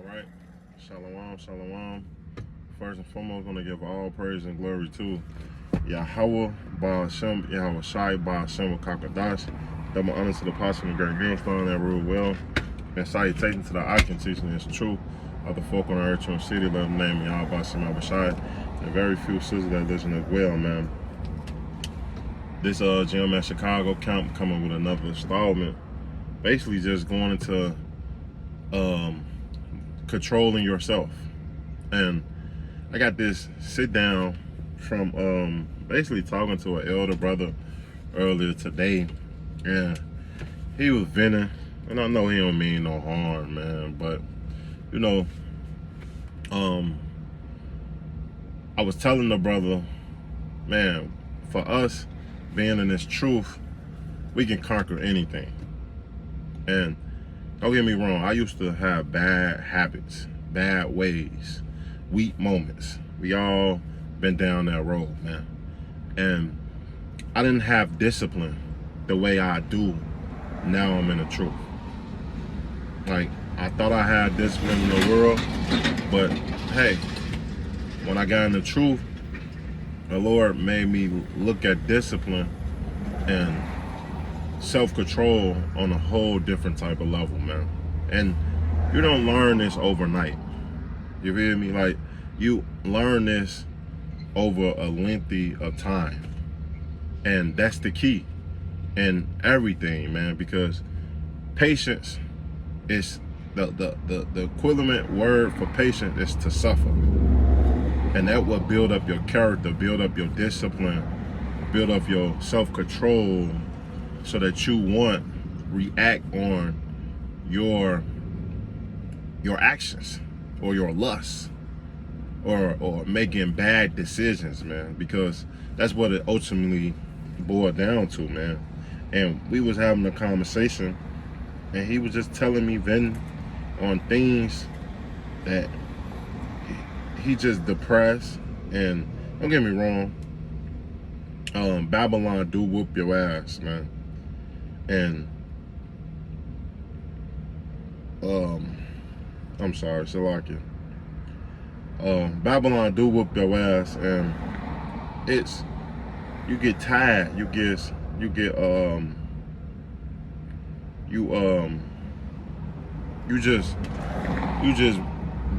All right. Shalom, shalom. First and foremost, I want to give all praise and glory to Yahweh, Ba'ashem, Yahweh Shai, Ba'ashem, Kakadash. Double honor to the apostle and great millstone that rule well. And salutations to the icon teaching is true of the folk on the earth, and city, love name Yahweh, Ba'ashem, Yahweh Shai. And very few sisters that listen as well, man. This gym at Chicago camp coming with another installment. Basically just going into controlling yourself. And I got this sit down from basically talking to an elder brother earlier today, and he was venting, and I know he don't mean no harm, man, but you know, I was telling the brother, man, for us being in this truth, we can conquer anything. And don't get me wrong, I used to have bad habits, bad ways, weak moments. We all been down that road, man. And I didn't have discipline the way I do now. I'm in the truth. Like, I thought I had discipline in the world, but hey, when I got in the truth, the Lord made me look at discipline and self-control on a whole different type of level, man. And you don't learn this overnight. You feel me? Like, you learn this over a lengthy of time. And that's the key in everything, man, because patience is the equivalent word for patience is to suffer. And that will build up your character, build up your discipline, build up your self-control, so that you react on your actions or your lusts or making bad decisions, man, because that's what it ultimately boiled down to, man. And we was having a conversation, and he was just telling me then on things that he just depressed. And don't get me wrong, Babylon do whoop your ass, man. And I'm sorry, Salakia. Babylon do whoop your ass, and it's, you get tired, you just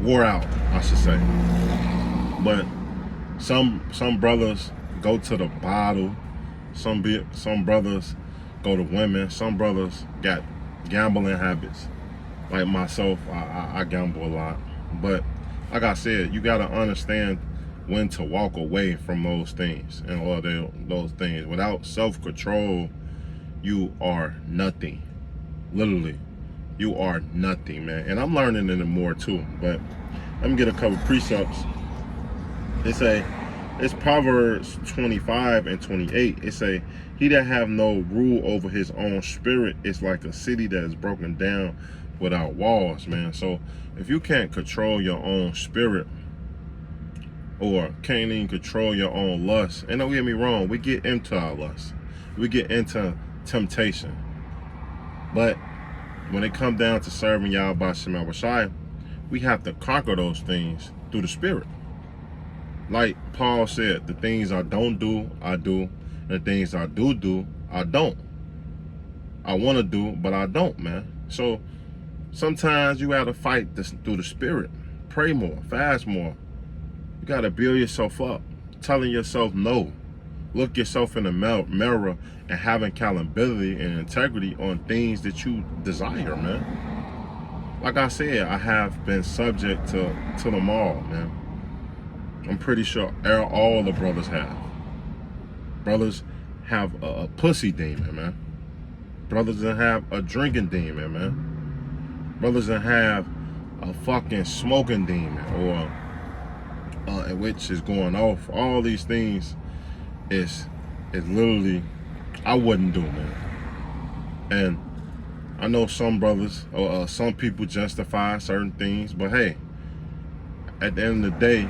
wore out, I should say. But some brothers go to the bottle, some brothers go to women, some brothers got gambling habits. Like myself, I gamble a lot. But like I said, you gotta understand when to walk away from those things those things. Without self-control, you are nothing. Literally, you are nothing, man. And I'm learning it more too. But let me get a couple precepts. It's Proverbs 25 and 28. It say, he that have no rule over his own spirit is like a city that is broken down without walls, man. So if you can't control your own spirit, or can't even control your own lust, and don't get me wrong, we get into our lust, we get into temptation, but when it comes down to serving Yahweh Ba'ashem Yahweh Shai, we have to conquer those things through the spirit. Like Paul said, the things I don't do, I do. And the things I do, I don't. I want to do, but I don't, man. So sometimes you got to fight this through the spirit. Pray more, fast more. You got to build yourself up, telling yourself no. Look yourself in the mirror and have accountability and integrity on things that you desire, man. Like I said, I have been subject to them all, man. I'm pretty sure all the brothers have. Brothers have a pussy demon, man. Brothers that have a drinking demon, man. Brothers that have a fucking smoking demon, or which is going off. All these things is literally, I wouldn't do, man. And I know some brothers or some people justify certain things, but hey, at the end of the day,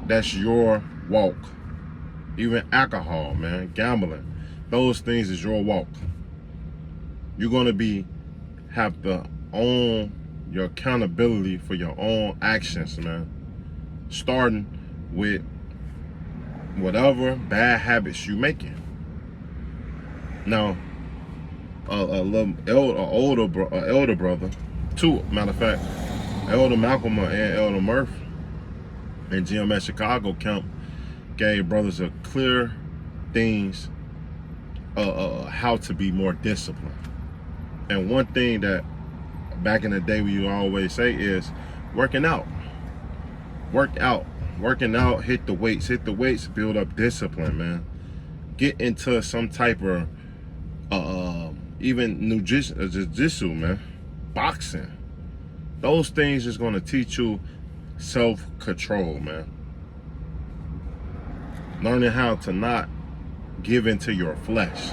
that's your walk. Even alcohol, man, gambling, those things is your walk. You're gonna have to own your accountability for your own actions, man. Starting with whatever bad habits you making. Now, elder brother, two, matter of fact, Elder Malcolm and Elder Murph and GMS Chicago camp gave brothers a clear things how to be more disciplined. And one thing that back in the day we always say is working out. Working out, hit the weights, build up discipline, man. Get into some type of even jiu-jitsu, man. Boxing. Those things is gonna teach you self-control, man. Learning how to not give into your flesh.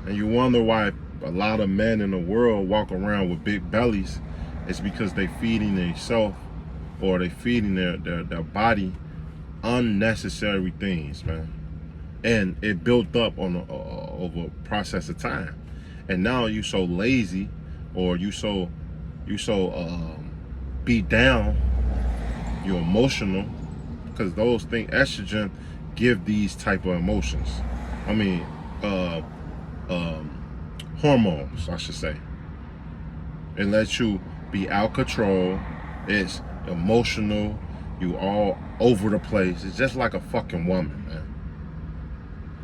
And you wonder why a lot of men in the world walk around with big bellies. It's because they feeding themselves or they feeding their body unnecessary things, man. And it built up on over a process of time. And now you so lazy, or you so beat down, you're emotional, because those things, estrogen give these type of emotions. I mean, hormones, I should say. It lets you be out of control. It's emotional. You all over the place. It's just like a fucking woman, man.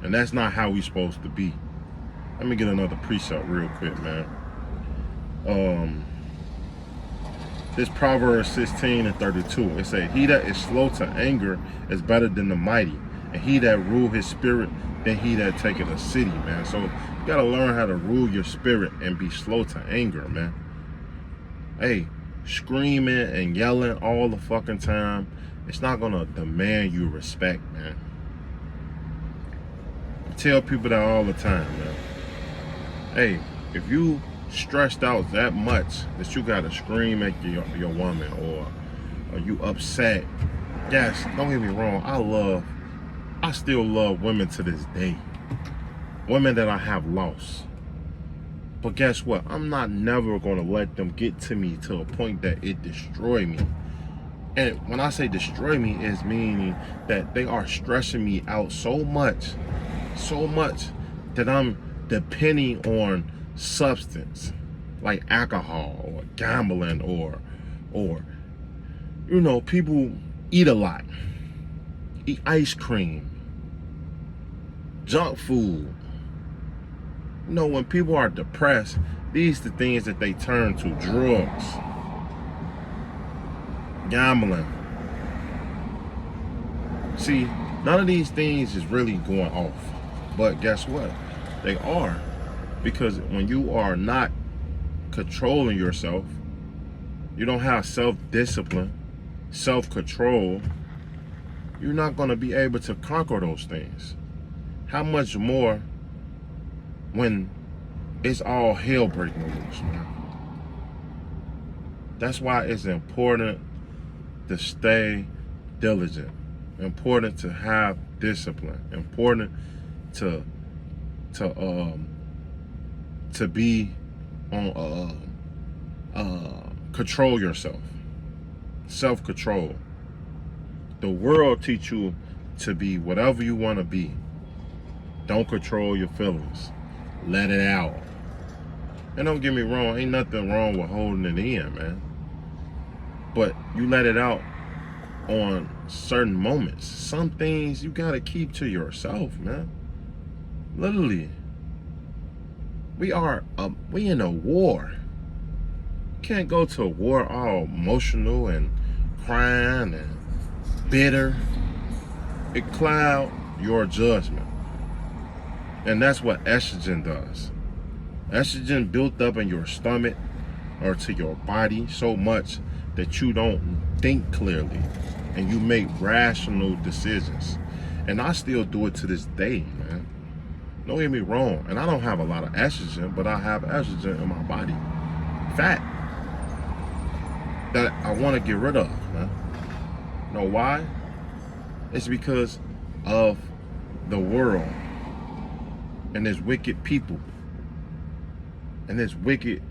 And that's not how we supposed to be. Let me get another precept real quick, man. This Proverbs 16:32. It say, "He that is slow to anger is better than the mighty, and he that rule his spirit than he that taketh a city," man. So you gotta learn how to rule your spirit and be slow to anger, man. Hey, screaming and yelling all the fucking time, it's not gonna demand you respect, man. I tell people that all the time, man. Hey, if you stressed out that much that you gotta scream at your woman, or you upset, yes, don't get me wrong, I still love women to this day. Women that I have lost. But guess what? I'm not never gonna let them get to me to a point that it destroy me. And when I say destroy me, is meaning that they are stressing me out so much that I'm depending on substance like alcohol or gambling, or you know, people eat a lot, eat ice cream, junk food. You know, when people are depressed, these are the things that they turn to: drugs, gambling. See, none of these things is really going off, but guess what? They are. Because when you are not controlling yourself, you don't have self-discipline, self-control, you're not going to be able to conquer those things. How much more when it's all hell breaking loose, man? That's why it's important to stay diligent, important to have discipline, important to be on control yourself, self-control. The world teach you to be whatever you want to be. Don't control your feelings. Let it out. And don't get me wrong, ain't nothing wrong with holding it in, man. But you let it out on certain moments. Some things you gotta keep to yourself, man. Literally. We in a war. You can't go to a war all emotional and crying and bitter. It clouds your judgment. And that's what estrogen does. Estrogen built up in your stomach or to your body so much that you don't think clearly and you make rational decisions. And I still do it to this day, man. Don't get me wrong, and I don't have a lot of estrogen, but I have estrogen in my body. Fat. That I want to get rid of, man. You know why? It's because of the world and there's wicked people and there's wicked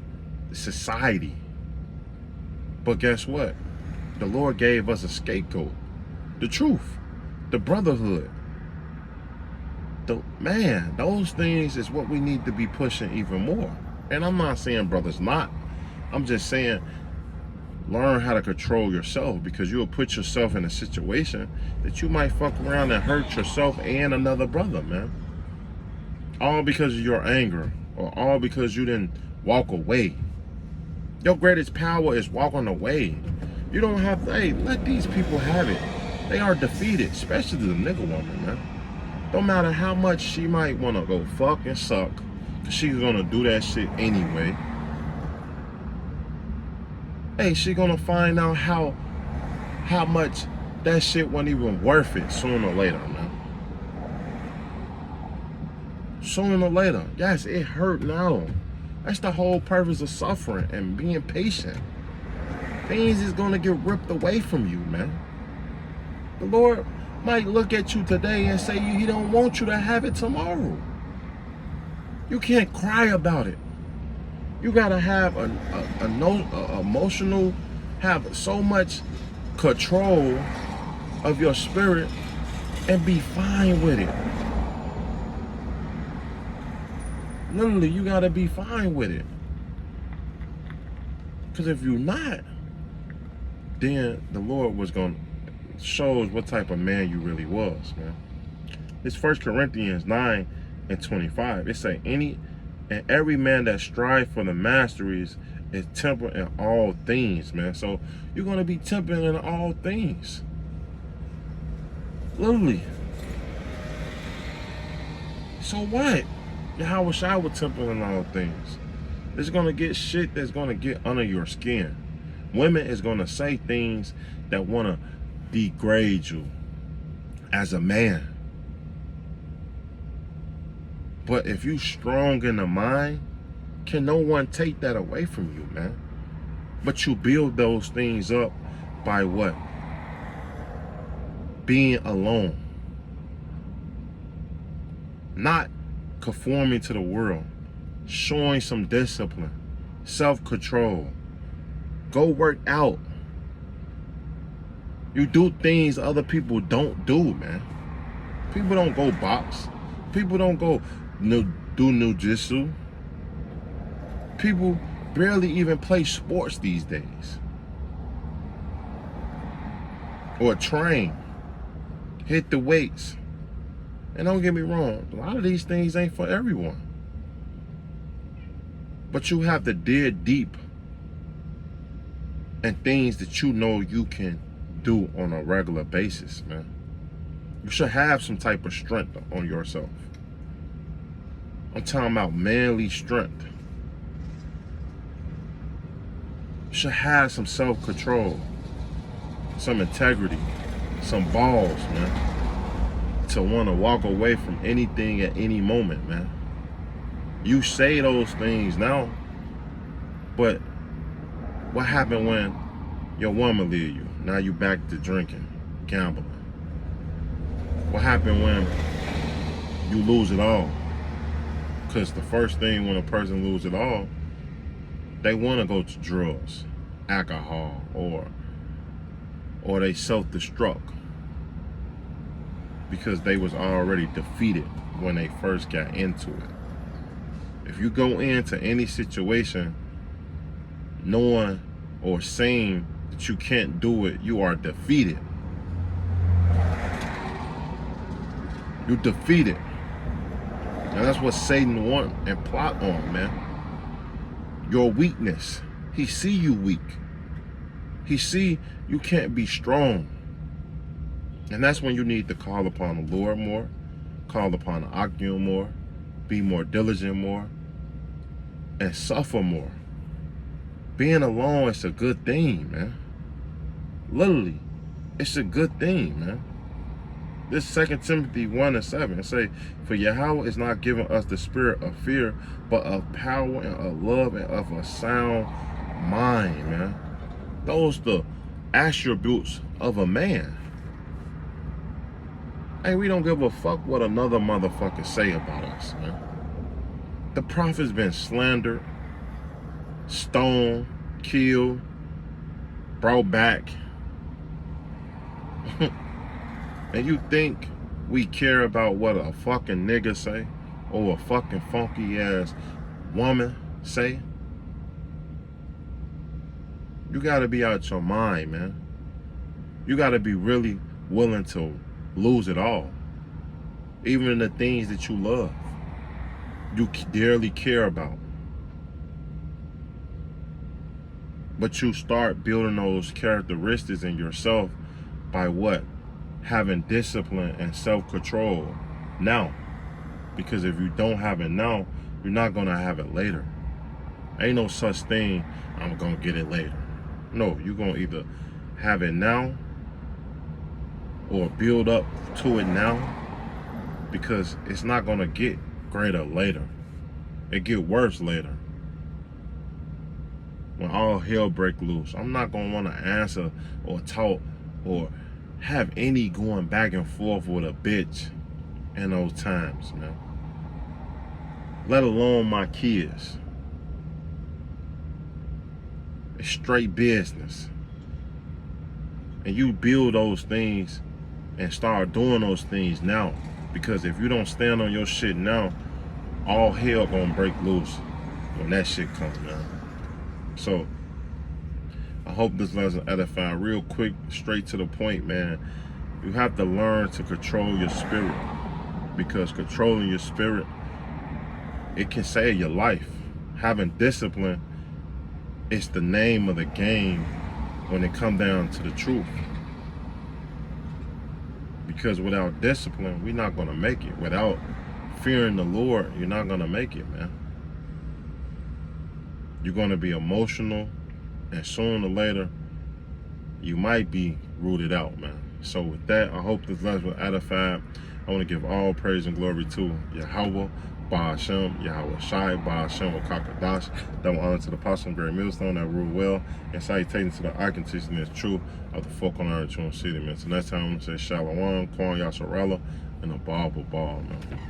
society. But guess what? The Lord gave us a scapegoat. The truth. The brotherhood. Man, those things is what we need to be pushing even more. And I'm not saying brothers not. I'm just saying learn how to control yourself, because you'll put yourself in a situation that you might fuck around and hurt yourself and another brother, man. All because of your anger, or all because you didn't walk away. Your greatest power is walking away. You don't have to, hey, let these people have it. They are defeated, especially the nigga woman, man. Don't matter how much she might want to go fuck and suck, because she's going to do that shit anyway. Hey, she gonna find out how much that shit wasn't even worth it sooner or later, man. Sooner or later. Yes, it hurt now. That's the whole purpose of suffering and being patient. Things is gonna get ripped away from you, man. The Lord might look at you today and say He don't want you to have it tomorrow. You can't cry about it. You gotta have emotional, have so much control of your spirit and be fine with it. Literally, you gotta be fine with it. Because if you're not, then the Lord was gonna shows what type of man you really was, man. It's 1 Corinthians 9:25. It say, and every man that strive for the masteries is temperate in all things, man. So you're going to be temperate in all things. Literally. So what? Yahweh Shai will temper in all things. It's going to get shit that's going to get under your skin. Women is going to say things that want to degrade you as a man. But if you strong in the mind, can no one take that away from you, man? But you build those things up by what? Being alone. Not conforming to the world. Showing some discipline. Self-control. Go work out. You do things other people don't do, man. People don't go box. People don't go do nujitsu. People barely even play sports these days. Or train. Hit the weights. And don't get me wrong, a lot of these things ain't for everyone. But you have to dig deep in things that you know you can do on a regular basis, man. You should have some type of strength on yourself. I'm talking about manly strength. You should have some self-control, some integrity, some balls, man, to want to walk away from anything at any moment, man. You say those things now, but what happened when your woman leave you? Now you back to drinking, gambling. What happened when you lose it all? Because the first thing when a person loses it all, they want to go to drugs, alcohol, or they self-destruct because they was already defeated when they first got into it. If you go into any situation knowing or saying that you can't do it, you are defeated. You defeated. And that's what Satan want and plot on, man. Your weakness. He see you weak. He see you can't be strong. And that's when you need to call upon the Lord more, call upon the Akim more, be more diligent more, and suffer more. Being alone is a good thing, man. Literally, it's a good thing, man. This 2 Timothy 1:7, it say, for Yahweh is not giving us the spirit of fear, but of power and of love and of a sound mind, man. Those the attributes of a man. Hey, we don't give a fuck what another motherfucker say about us, man. The prophet's been slandered. stoned, killed, brought back. And you think we care about what a fucking nigga say or a fucking funky ass woman say? You gotta be out your mind, man. You gotta be really willing to lose it all. Even the things that you love, you dearly care about. But you start building those characteristics in yourself by what? Having discipline and self-control now. Because if you don't have it now, you're not gonna have it later. Ain't no such thing, I'm gonna get it later. No, you're gonna either have it now or build up to it now, because it's not gonna get greater later. It get worse later. When all hell break loose, I'm not gonna wanna answer or talk or have any going back and forth with a bitch in those times, man. Let alone my kids. It's straight business. And you build those things and start doing those things now. Because if you don't stand on your shit now, all hell gonna break loose when that shit comes, man. So, I hope this lesson edified. Real quick, straight to the point, man. You have to learn to control your spirit. Because controlling your spirit, it can save your life. Having discipline is the name of the game when it comes down to the truth. Because without discipline, we're not going to make it. Without fearing the Lord, you're not going to make it, man. You're going to be emotional, and sooner or later, you might be rooted out, man. So with that, I hope this lesson was edified. I want to give all praise and glory to Yahweh, Ba'ashem, Yahweh Shai, Ba'ashem, Wakakadash. Double honor to the apostle and great millstone that rule well, and salutations to the icon teaching is true of the folk on earth, true city, man. So next time I'm going to say Shalom, Kwan Yasharella, and a ball, man.